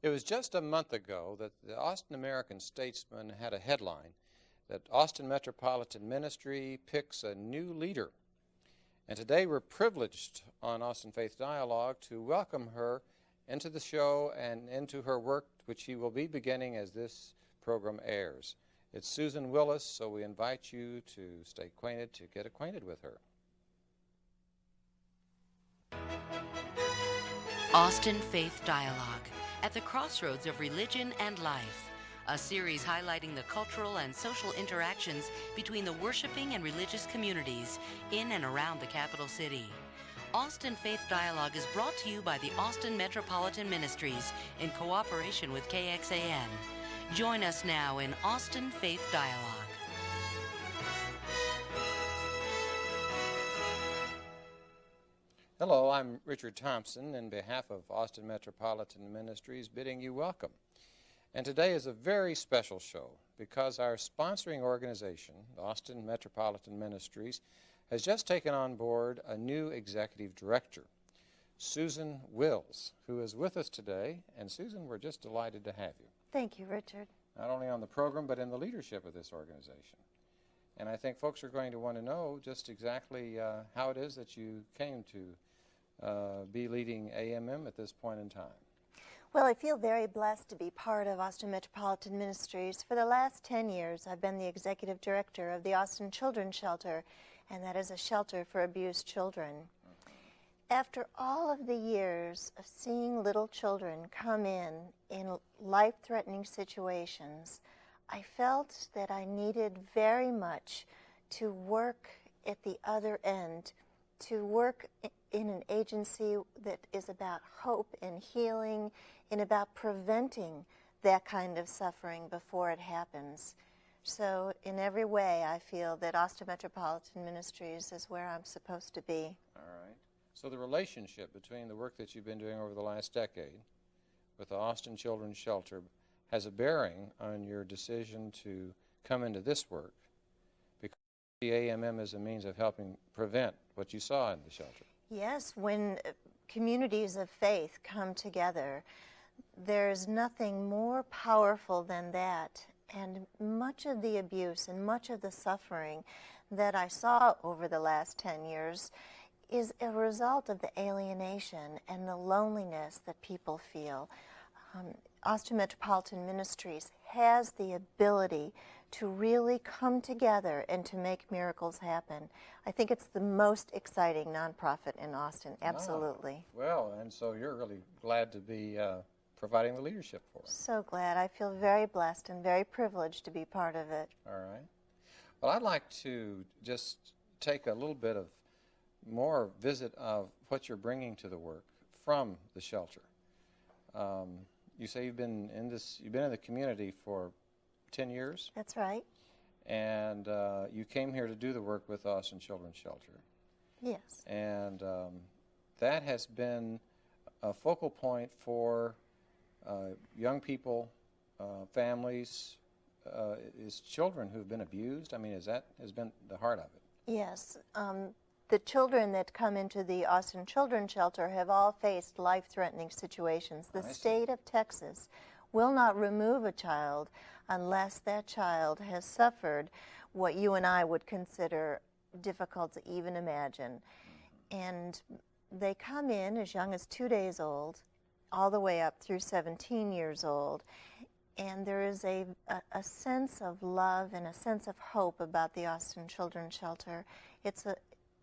It was just a month ago that the Austin American-Statesman had a headline that Austin Metropolitan Ministry picks a new leader. And today we're privileged on Austin Faith Dialogue to welcome her into the show and into her work, which she will be beginning as this program airs. It's Susan Willis, so we invite you to stay acquainted, to get acquainted with her. Austin Faith Dialogue, at the crossroads of religion and life. A series highlighting the cultural and social interactions between the worshiping and religious communities in and around the capital city. Austin Faith Dialogue is brought to you by the Austin Metropolitan Ministries in cooperation with KXAN. Join us now in Austin Faith Dialogue. Hello, I'm Richard Thompson in behalf of Austin Metropolitan Ministries bidding you welcome. And today is a very special show because our sponsoring organization, Austin Metropolitan Ministries, has just taken on board a new executive director, Susan Wills, who is with us today. And Susan, we're just delighted to have you. Thank you, Richard. Not only on the program, but in the leadership of this organization. And I think folks are going to want to know just exactly how it is that you came to be leading AMM at this point in time. Well, I feel very blessed to be part of Austin Metropolitan Ministries. For the last 10 years, I've been the executive director of the Austin Children's Shelter, and that is a shelter for abused children. After all of the years of seeing little children come in life-threatening situations, I felt that I needed very much to work at the other end, to work in an agency that is about hope and healing and about preventing that kind of suffering before it happens. So in every way, I feel that Austin Metropolitan Ministries is where I'm supposed to be. All right. So the relationship between the work that you've been doing over the last decade with the Austin Children's Shelter has a bearing on your decision to come into this work, because the AMM is a means of helping prevent what you saw in the shelter. Yes, when communities of faith come together, there's nothing more powerful than that. And much of the abuse and much of the suffering that I saw over the last 10 years is a result of the alienation and the loneliness that people feel. Austin Metropolitan Ministries has the ability to really come together and to make miracles happen. I think it's the most exciting nonprofit in Austin, absolutely. Oh, well, and so you're really glad to be providing the leadership for it. So glad. I feel very blessed and very privileged to be part of it. All right. Well, I'd like to just take a little bit of more visit of what you're bringing to the work from the shelter. You say you've been in the community for 10 years? That's right. And you came here to do the work with Austin Children's Shelter. Yes. And that has been a focal point for young people, families, is children who've been abused. I mean, that has been the heart of it. Yes. The children that come into the Austin Children's Shelter have all faced life-threatening situations. The state of Texas will not remove a child unless that child has suffered what you and I would consider difficult to even imagine. And they come in as young as 2 days old, all the way up through 17 years old. And there is a sense of love and a sense of hope about the Austin Children's Shelter. It's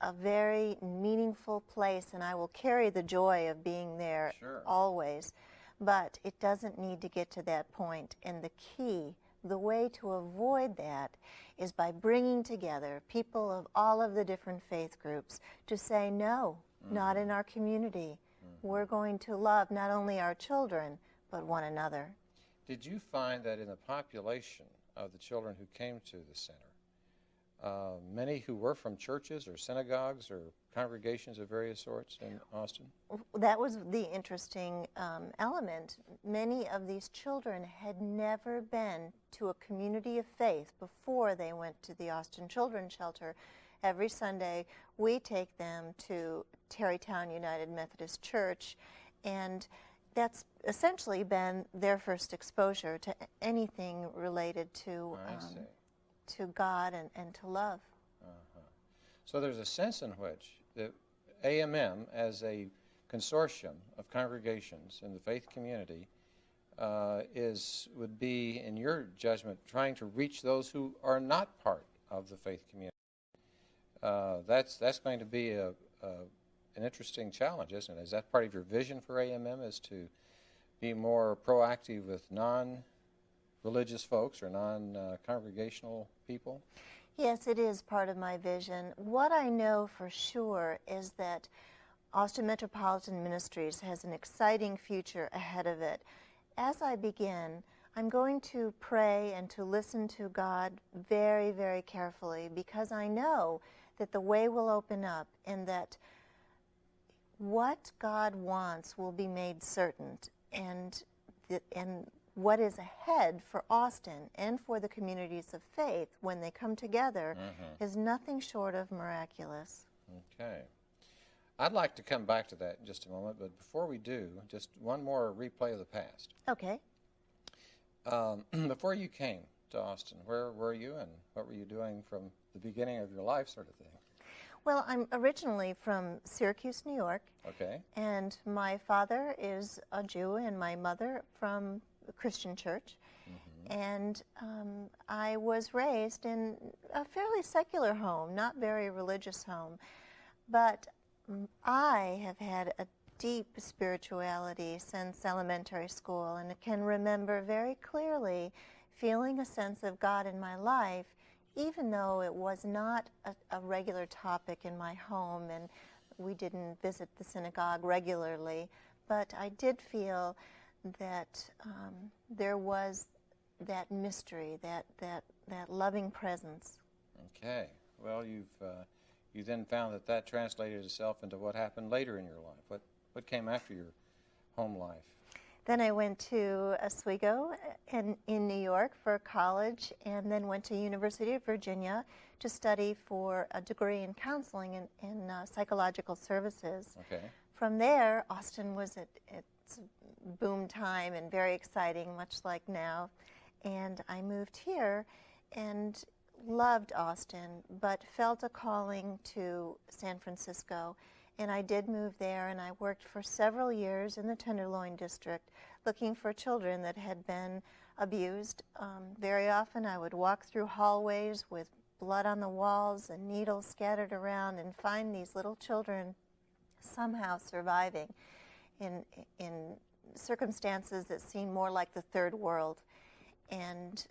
a very meaningful place, and I will carry the joy of being there always. But it doesn't need to get to that point. And the key, the way to avoid that, is by bringing together people of all of the different faith groups to say, no, not in our community. We're going to love not only our children, but one another. Did you find that in the population of the children who came to the center, many who were from churches or synagogues or congregations of various sorts in Austin? That was the interesting element. Many of these children had never been to a community of faith before they went to the Austin Children's Shelter. Every Sunday, we take them to Tarrytown United Methodist Church, and that's essentially been their first exposure to anything related to God and to love. So there's a sense in which the AMM, as a consortium of congregations in the faith community, would be, in your judgment, trying to reach those who are not part of the faith community. That's going to be an interesting challenge, isn't it? Is that part of your vision for AMM, is to be more proactive with non-religious folks or non-congregational people? Yes, it is part of my vision. What I know for sure is that Austin Metropolitan Ministries has an exciting future ahead of it. As I begin, I'm going to pray and to listen to God very, very carefully, because I know that the way will open up and that what God wants will be made certain, and what is ahead for Austin and for the communities of faith when they come together is nothing short of miraculous. Okay. I'd like to come back to that in just a moment, but before we do, just one more replay of the past. Okay. Before you came to Austin, where were you and what were you doing from the beginning of your life, sort of thing? Well, I'm originally from Syracuse, New York. Okay. And my father is a Jew and my mother from a Christian church. And I was raised in a fairly secular home, not very religious home. But I have had a deep spirituality since elementary school, and can remember very clearly feeling a sense of God in my life, even though it was not a regular topic in my home and we didn't visit the synagogue regularly. But I did feel that there was that mystery, that loving presence. Okay. Well, you then found that translated itself into what happened later in your life. What came after your home life? Then I went to Oswego in New York for college, and then went to University of Virginia to study for a degree in counseling in psychological services. Okay. From there, Austin was at its boom time and very exciting, much like now. And I moved here and loved Austin, but felt a calling to San Francisco. And I did move there, and I worked for several years in the Tenderloin district looking for children that had been abused. Very often I would walk through hallways with blood on the walls and needles scattered around and find these little children somehow surviving in circumstances that seemed more like the third world. And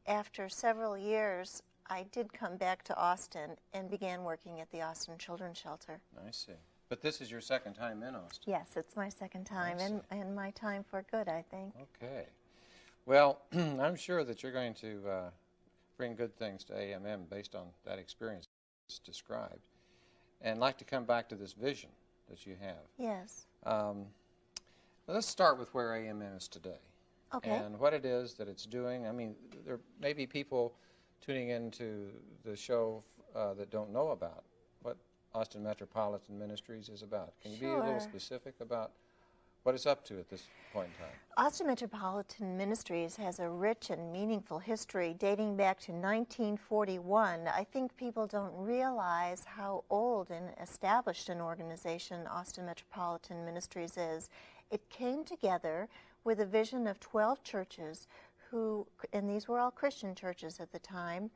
after several years, I did come back to Austin and began working at the Austin Children's Shelter. I see. But this is your second time in Austin. Yes, it's my second time, and my time for good, I think. Okay. Well, I'm sure that you're going to bring good things to AMM based on that experience described. And I'd like to come back to this vision that you have. Yes. Let's start with where AMM is today. Okay. And what it is that it's doing. I mean, there may be people tuning into the show that don't know about what Austin Metropolitan Ministries is about. Can you be a little specific about what it's up to at this point in time? Austin Metropolitan Ministries has a rich and meaningful history dating back to 1941. I think people don't realize how old and established an organization Austin Metropolitan Ministries is. It came together with a vision of 12 churches who, and these were all Christian churches at the time,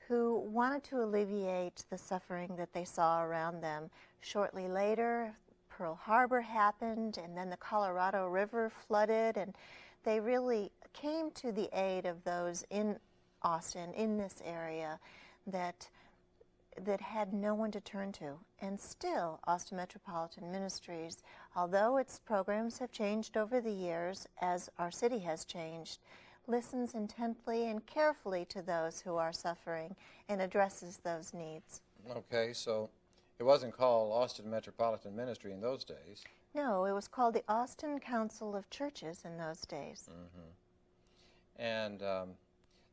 who wanted to alleviate the suffering that they saw around them. Shortly later, Pearl Harbor happened, and then the Colorado River flooded, and they really came to the aid of those in Austin, in this area, that had no one to turn to. And still, Austin Metropolitan Ministries, although its programs have changed over the years, as our city has changed, listens intently and carefully to those who are suffering and addresses those needs. Okay, so it wasn't called Austin Metropolitan Ministry in those days. No, it was called the Austin Council of Churches in those days. And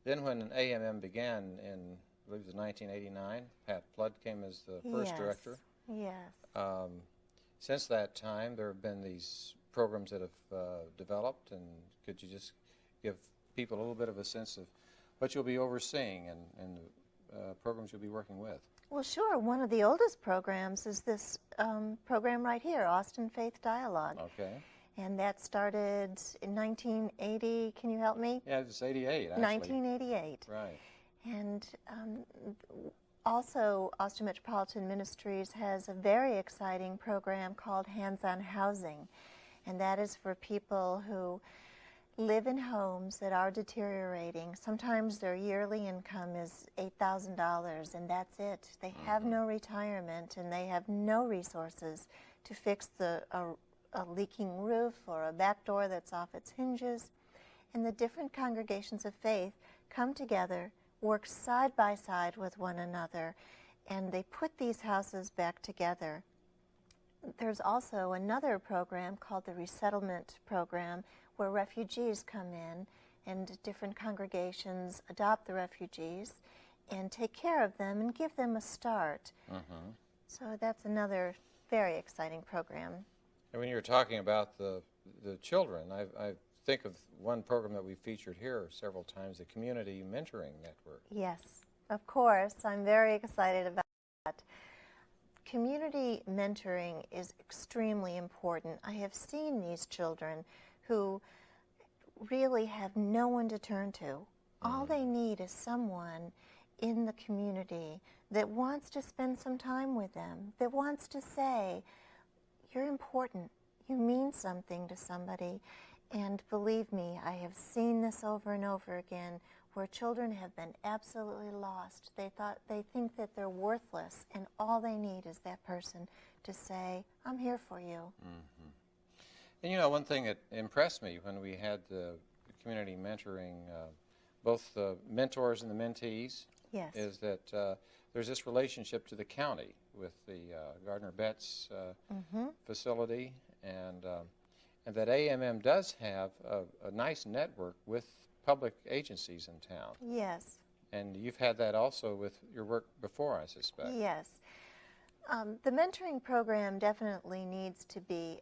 then when AMM began in, I believe it was 1989, Pat Flood came as the first director. Yes. Since that time, there have been these programs that have developed, and could you just give people a little bit of a sense of what you'll be overseeing and the programs you'll be working with? Well, sure. One of the oldest programs is this program right here, Austin Faith Dialogue. Okay. And that started in 1980. Can you help me? Yeah, it's 88, actually. 1988. Right. And also, Austin Metropolitan Ministries has a very exciting program called Hands-on Housing. And that is for people who live in homes that are deteriorating. Sometimes their yearly income is $8,000, and that's it. They have no retirement, and they have no resources to fix a leaking roof or a back door that's off its hinges. And the different congregations of faith come together, work side by side with one another, and they put these houses back together. There's also another program called the Resettlement Program, where refugees come in and different congregations adopt the refugees and take care of them and give them a start. So that's another very exciting program. And when you're talking about the children, I think of one program that we've featured here several times, the Community Mentoring Network. Yes, of course. I'm very excited about that. Community mentoring is extremely important. I have seen these children who really have no one to turn to. All they need is someone in the community that wants to spend some time with them, that wants to say, you're important, you mean something to somebody. And believe me, I have seen this over and over again, where children have been absolutely lost. They think that they're worthless, and all they need is that person to say, I'm here for you. And you know, one thing that impressed me when we had the community mentoring, both the mentors and the mentees, Yes. is that there's this relationship to the county with the Gardner Betts facility, and that AMM does have a nice network with public agencies in town. Yes. And you've had that also with your work before, I suspect. Yes. The mentoring program definitely needs to be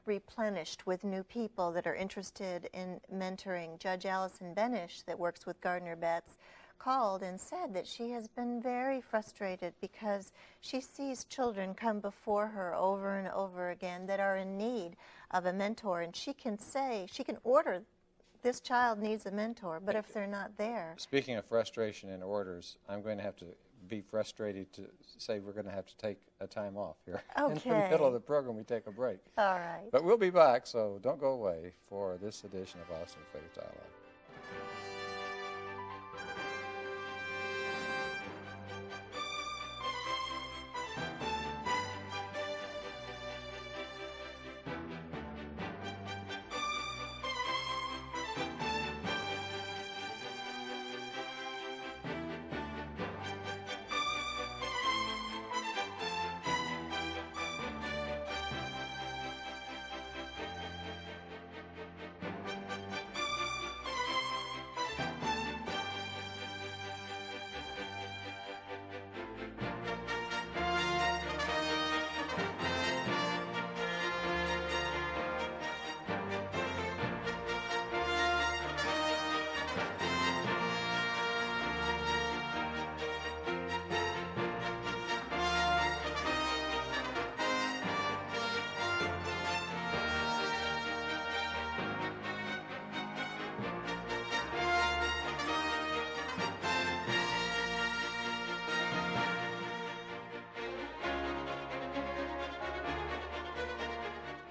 replenished with new people that are interested in mentoring. Judge Allison Benish, that works with Gardner Betts, called and said that she has been very frustrated because she sees children come before her over and over again that are in need of a mentor, and she can order, this child needs a mentor, but if they're not there. Speaking of frustration in orders, I'm going to have to be frustrated to say we're going to have to take a time off here. Okay. In the middle of the program, we take a break. All right. But we'll be back, so don't go away for this edition of Austin Faith Dialogue.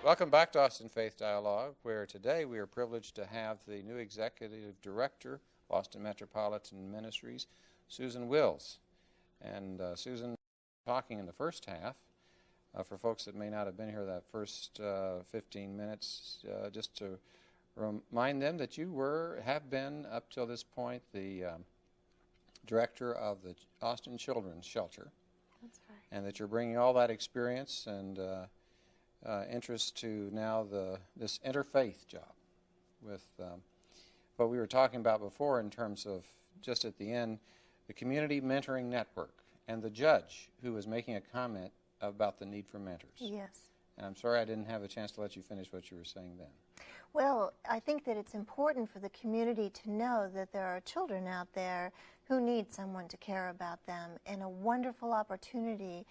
Welcome back to Austin Faith Dialogue, where today we are privileged to have the new Executive Director, Austin Metropolitan Ministries, Susan Wills. And Susan, talking in the first half, for folks that may not have been here that first 15 minutes, just to remind them that you have been, up till this point, the Director of the Austin Children's Shelter. That's right. And that you're bringing all that experience and interest to now this interfaith job with what we were talking about before in terms of, just at the end, the Community Mentoring Network and the judge who was making a comment about the need for mentors. Yes. And I'm sorry I didn't have a chance to let you finish what you were saying then. Well, I think that it's important for the community to know that there are children out there who need someone to care about them, and a wonderful opportunity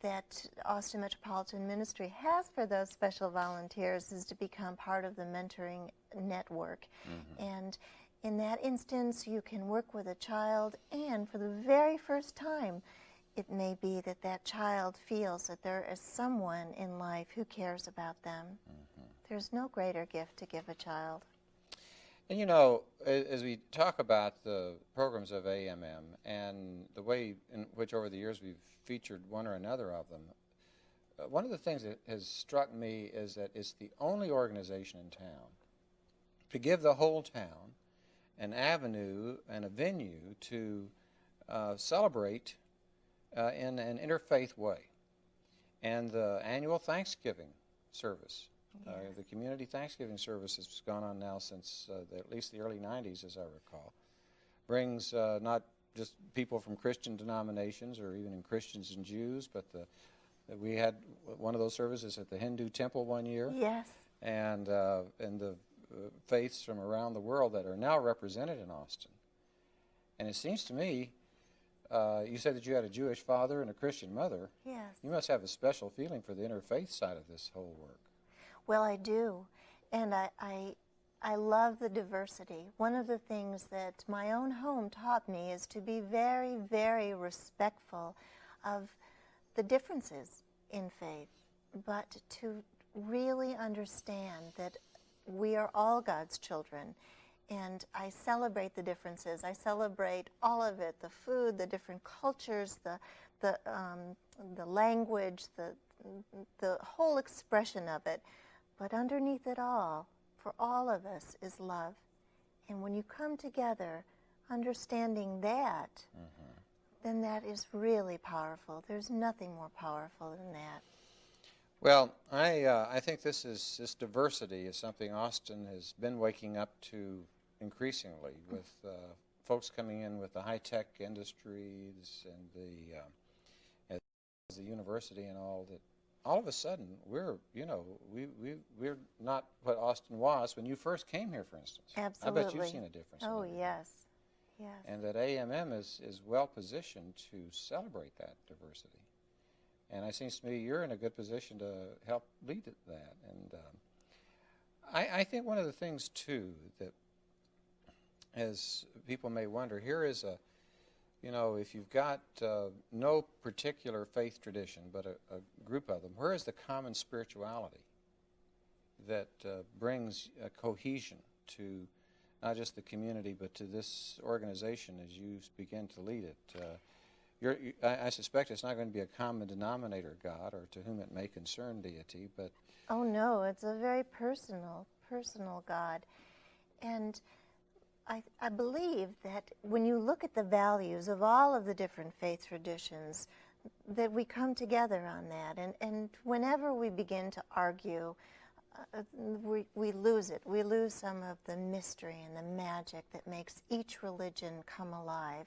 that Austin Metropolitan Ministry has for those special volunteers is to become part of the mentoring network. And in that instance, you can work with a child, and for the very first time, it may be that that child feels that there is someone in life who cares about them. There's no greater gift to give a child. And you know, as we talk about the programs of AMM and the way in which over the years we've featured one or another of them, one of the things that has struck me is that it's the only organization in town to give the whole town an avenue and a venue to celebrate in an interfaith way. And the annual Thanksgiving service, the community Thanksgiving service has gone on now since at least the early 90s, as I recall, brings not just people from Christian denominations or even in Christians and Jews, but we had one of those services at the Hindu temple one year. Yes. And the faiths from around the world that are now represented in Austin. And it seems to me, you said that you had a Jewish father and a Christian mother. Yes. You must have a special feeling for the interfaith side of this whole work. Well, I do. And I love the diversity. One of the things that my own home taught me is to be very, very respectful of the differences in faith, but to really understand that we are all God's children. And I celebrate the differences. I celebrate all of it, the food, the different cultures, the language, the whole expression of it. But underneath it all, for all of us, is love. And when you come together understanding that, then that is really powerful. There's nothing more powerful than that. Well, I think this diversity is something Austin has been waking up to increasingly, with folks coming in with the high-tech industries and the university and all that. All of a sudden, we're not what Austin was when you first came here, for instance. Absolutely. I bet you've seen a difference. Oh, in that. yes. Yes. And that AMM is well positioned to celebrate that diversity. And it seems to me you're in a good position to help lead that. And I think one of the things, too, that as people may wonder, here is if you've got no particular faith tradition, but a group of them, where is the common spirituality that brings a cohesion to not just the community, but to this organization as you begin to lead it? I suspect it's not going to be a common denominator God, or to whom it may concern deity, but... Oh, no, it's a very personal God. And I believe that when you look at the values of all of the different faith traditions, that we come together on that. And whenever we begin to argue, we lose it. We lose some of the mystery and the magic that makes each religion come alive.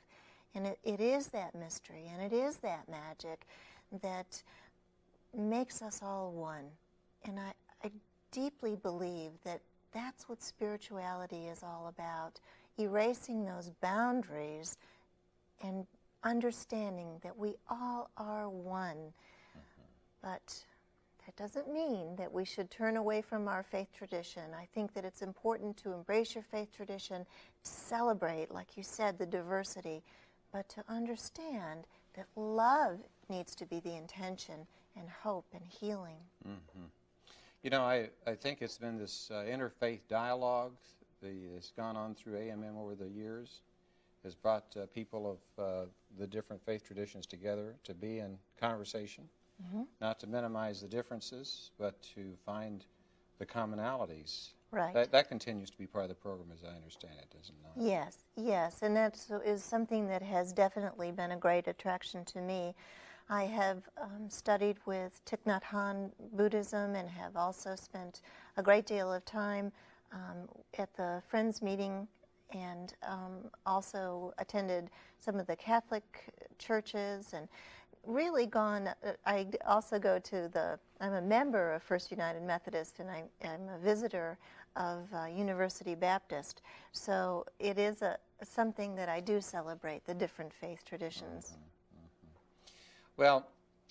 And it is that mystery and it is that magic that makes us all one. And I deeply believe that that's what spirituality is all about, erasing those boundaries and understanding that we all are one. But that doesn't mean that we should turn away from our faith tradition. I think that it's important to embrace your faith tradition, celebrate, like you said, the diversity, but to understand that love needs to be the intention, and hope and healing. You know, I think it's been this interfaith dialogue that's gone on through AMM over the years, has brought people of the different faith traditions together to be in conversation, not to minimize the differences, but to find the commonalities. Right. That continues to be part of the program, as I understand it, does it not? Yes, and that is something that has definitely been a great attraction to me. I have studied with Thich Nhat Hanh Buddhism and have also spent a great deal of time at the Friends meeting, and also attended some of the Catholic churches. And really gone. I also go to I'm a member of First United Methodist, and I'm a visitor of University Baptist. So it is something that I do celebrate, the different faith traditions. Well,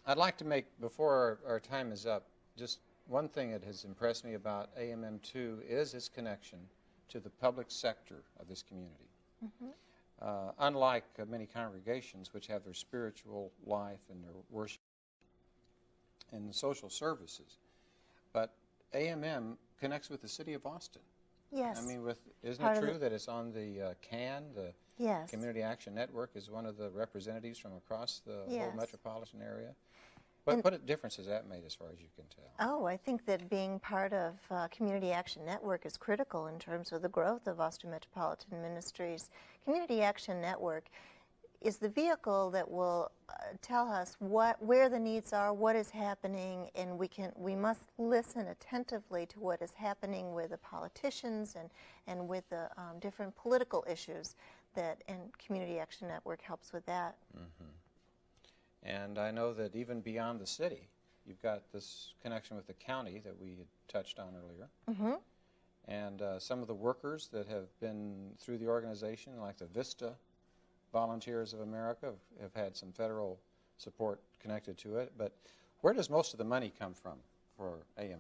I'd like to make, before our time is up, just one thing that has impressed me about AMM2 is its connection to the public sector of this community. Unlike many congregations which have their spiritual life and their worship and the social services, but AMM connects with the city of Austin. Yes. I mean, isn't it true that it's on the CAN, the Yes. Community Action Network, is one of the representatives from across the Yes. whole metropolitan area? What difference has that made as far as you can tell? Oh, I think that being part of Community Action Network is critical in terms of the growth of Austin Metropolitan Ministries. Community Action Network is the vehicle that will tell us where the needs are, what is happening, and we must listen attentively to what is happening with the politicians and with the different political issues and Community Action Network helps with that. And I know that even beyond the city, you've got this connection with the county that we had touched on earlier. And some of the workers that have been through the organization, like the VISTA Volunteers of America, have had some federal support connected to it. But where does most of the money come from for AMM?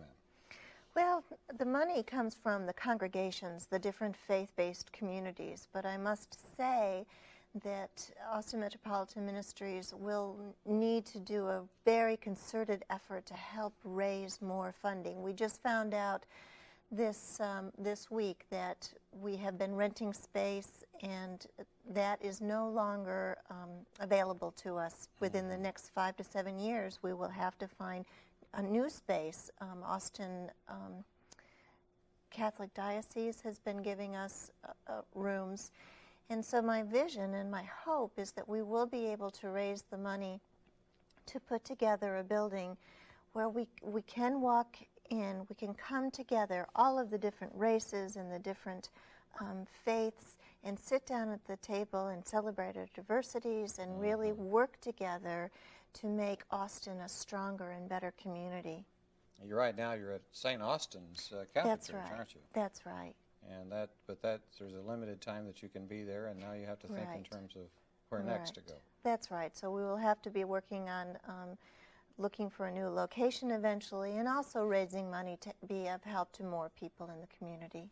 Well, the money comes from the congregations, the different faith-based communities, but I must say that Austin Metropolitan Ministries will need to do a very concerted effort to help raise more funding. We just found out this week that we have been renting space, and that is no longer available to us. Within the next 5 to 7 years, we will have to find a new space. Austin Catholic Diocese has been giving us rooms. And so my vision and my hope is that we will be able to raise the money to put together a building where we can walk in, we can come together, all of the different races and the different faiths, and sit down at the table and celebrate our diversities and really work together to make Austin a stronger and better community. You're right, now you're at St. Austin's Catholic That's Church, right. aren't you? That's right. And there's a limited time that you can be there, and now you have to think in terms of where next to go. That's right. So we will have to be working on looking for a new location eventually, and also raising money to be of help to more people in the community.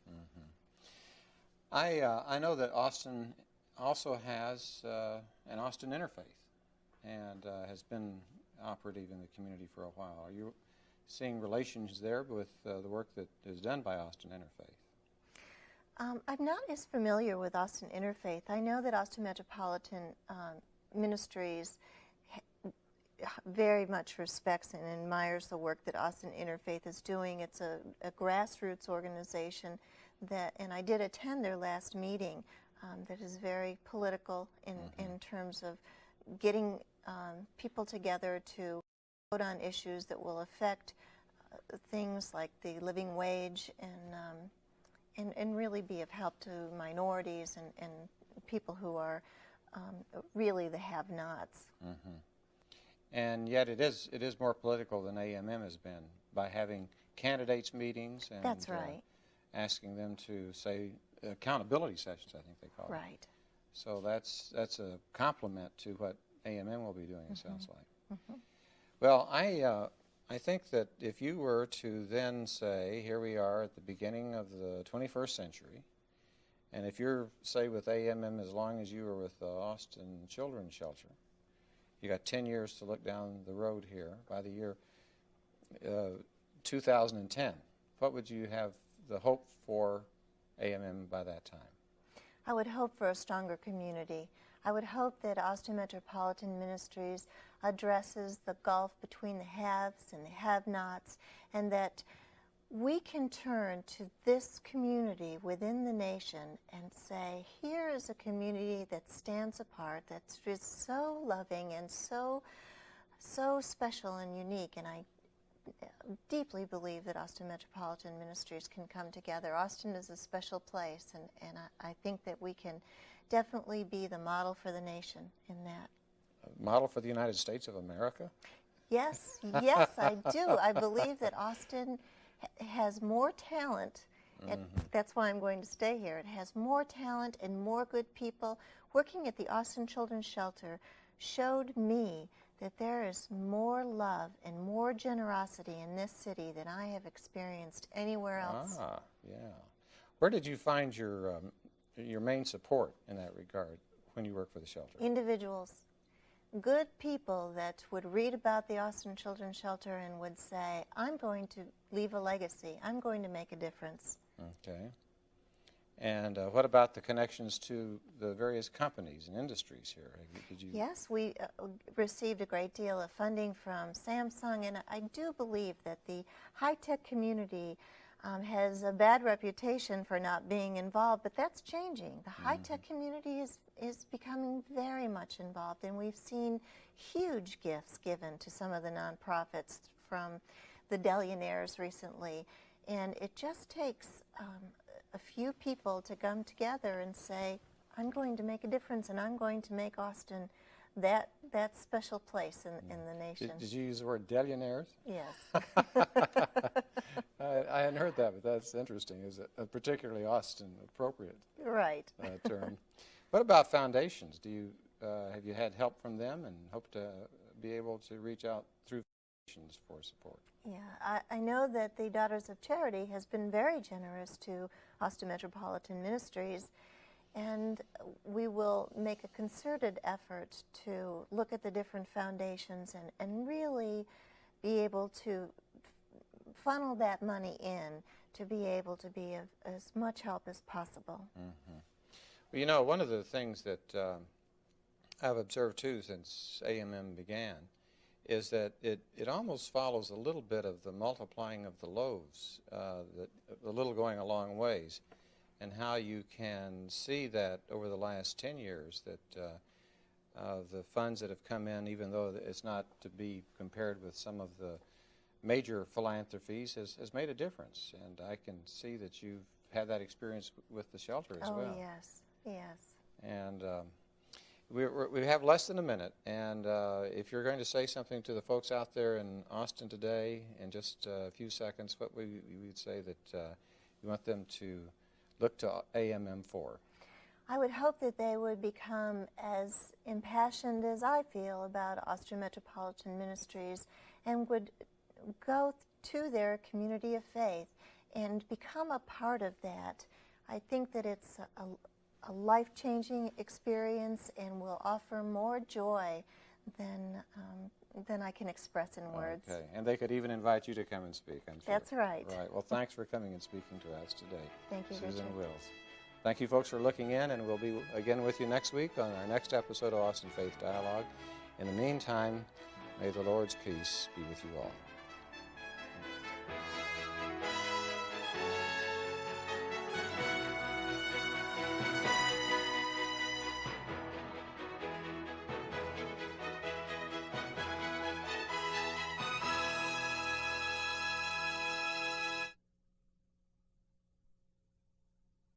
I know that Austin also has an Austin Interfaith, and has been operative in the community for a while. Are you seeing relations there with the work that is done by Austin Interfaith? I'm not as familiar with Austin Interfaith. I know that Austin Metropolitan Ministries very much respects and admires the work that Austin Interfaith is doing. It's a grassroots organization and I did attend their last meeting that is very political in terms of getting people together to vote on issues that will affect things like the living wage and really be of help to minorities and people who are really the have-nots. And yet it is more political than AMM has been by having candidates meetings and That's right. Asking them to say accountability sessions, I think they call it. Right. So that's a compliment to what AMM will be doing, it sounds like. Well, I think that if you were to then say, here we are at the beginning of the 21st century, and if you're, say, with AMM as long as you were with the Austin Children's Shelter, you got 10 years to look down the road here. By the year 2010, what would you have the hope for AMM by that time? I would hope for a stronger community. I would hope that Austin Metropolitan Ministries addresses the gulf between the haves and the have-nots, and that we can turn to this community within the nation and say, here is a community that stands apart, that's just so loving and so special and unique. And I deeply believe that Austin Metropolitan Ministries can come together. Austin is a special place, and I think that we can definitely be the model for the nation in that. model for the United States of America? Yes, yes, I do. I believe that Austin has more talent. And that's why I'm going to stay here. It has more talent and more good people. Working at the Austin Children's Shelter showed me that there is more love and more generosity in this city than I have experienced anywhere else. Ah, yeah. Where did you find your main support in that regard when you worked for the shelter? Individuals, good people that would read about the Austin Children's Shelter and would say, I'm going to leave a legacy. I'm going to make a difference. Okay. And what about the connections to the various companies and industries here? Did you... Yes, we received a great deal of funding from Samsung, and I do believe that the high-tech community has a bad reputation for not being involved, but that's changing. The high-tech community is becoming very much involved, and we've seen huge gifts given to some of the nonprofits from the Dellionaires recently, and it just takes a few people to come together and say, I'm going to make a difference, and I'm going to make Austin that special place in the nation. Did you use the word Dellionaires? Yes. I hadn't heard that, but that's interesting. Is a particularly Austin appropriate Right. term. What about foundations? Do you have you had help from them and hope to be able to reach out through foundations for support? Yeah, I know that the Daughters of Charity has been very generous to Austin Metropolitan Ministries, and we will make a concerted effort to look at the different foundations and really be able to funnel that money in to be able to be of as much help as possible. Well, you know, one of the things that I've observed too since AMM began is that it almost follows a little bit of the multiplying of the loaves, the little going a long ways, and how you can see that over the last 10 years that the funds that have come in, even though it's not to be compared with some of the major philanthropies, has made a difference. And I can see that you've had that experience with the shelter as well. Oh, yes, yes. And we have less than a minute, and if you're going to say something to the folks out there in Austin today in just a few seconds, what would you say that you want them to look to AMM for? I would hope that they would become as impassioned as I feel about Austin Metropolitan Ministries and would go to their community of faith and become a part of that. I think that it's a life-changing experience and will offer more joy than I can express in words. Okay, and they could even invite you to come and speak, I'm sure. That's right. Right. Well, thanks for coming and speaking to us today. Thank you, Susan Richard. Wills. Thank you, folks, for looking in, and we'll be again with you next week on our next episode of Austin Faith Dialogue. In the meantime, may the Lord's peace be with you all.